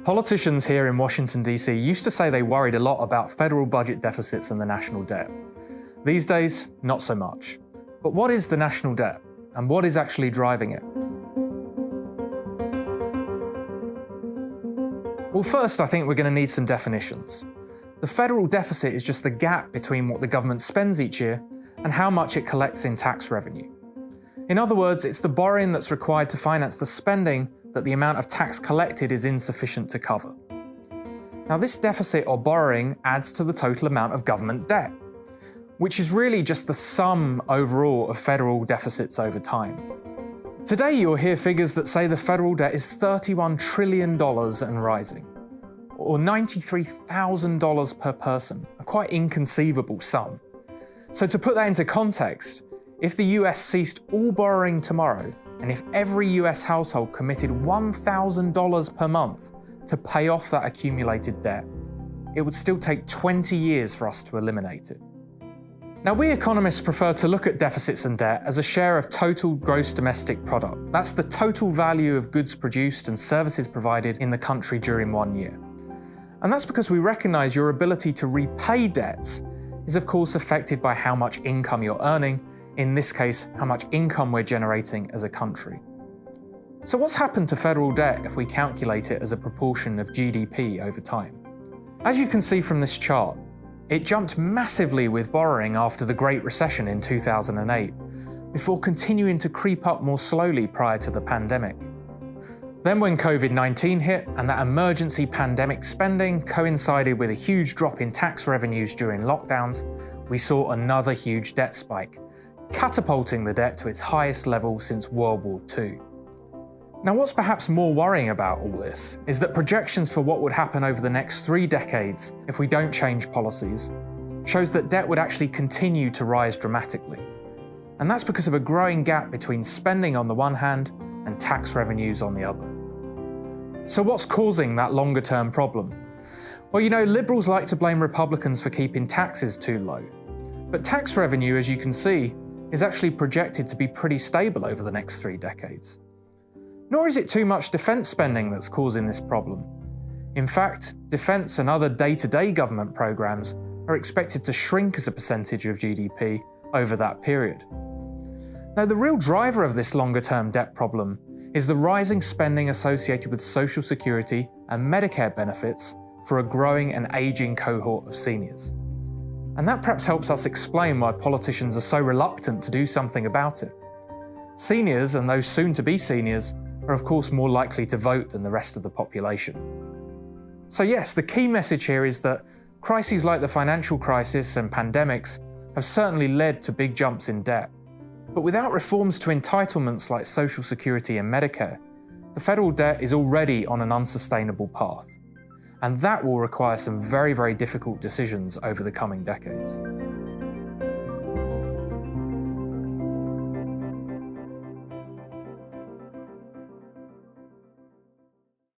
Politicians here in Washington, D.C. used to say they worried a lot about federal budget deficits and the national debt. These days, not so much. But what is the national debt, and what is actually driving it? Well, first, I think we're going to need some definitions. The federal deficit is just the gap between what the government spends each year and how much it collects in tax revenue. In other words, it's the borrowing that's required to finance the spending that the amount of tax collected is insufficient to cover. Now, this deficit or borrowing adds to the total amount of government debt, which is really just the sum overall of federal deficits over time. Today, you'll hear figures that say the federal debt is $31 trillion and rising, or $93,000 per person, a quite inconceivable sum. So to put that into context, if the US ceased all borrowing tomorrow, and if every US household committed $1,000 per month to pay off that accumulated debt, it would still take 20 years for us to eliminate it. Now, we economists prefer to look at deficits and debt as a share of total gross domestic product. That's the total value of goods produced and services provided in the country during 1 year. And that's because we recognize your ability to repay debts is of course affected by how much income you're earning, in this case, how much income we're generating as a country. So what's happened to federal debt if we calculate it as a proportion of GDP over time? As you can see from this chart, it jumped massively with borrowing after the Great Recession in 2008, before continuing to creep up more slowly prior to the pandemic. Then when COVID-19 hit and that emergency pandemic spending coincided with a huge drop in tax revenues during lockdowns, we saw another huge debt spike, catapulting the debt to its highest level since World War II. Now, what's perhaps more worrying about all this is that projections for what would happen over the next 3 decades if we don't change policies shows that debt would actually continue to rise dramatically. And that's because of a growing gap between spending on the one hand and tax revenues on the other. So what's causing that longer-term problem? Well, liberals like to blame Republicans for keeping taxes too low. But tax revenue, as you can see, is actually projected to be pretty stable over the next 3 decades. Nor is it too much defense spending that's causing this problem. In fact, defense and other day-to-day government programs are expected to shrink as a percentage of GDP over that period. Now, the real driver of this longer-term debt problem is the rising spending associated with Social Security and Medicare benefits for a growing and aging cohort of seniors. And that perhaps helps us explain why politicians are so reluctant to do something about it. Seniors, and those soon-to-be seniors, are of course more likely to vote than the rest of the population. So yes, the key message here is that crises like the financial crisis and pandemics have certainly led to big jumps in debt. But without reforms to entitlements like Social Security and Medicare, the federal debt is already on an unsustainable path. And that will require some very, very difficult decisions over the coming decades.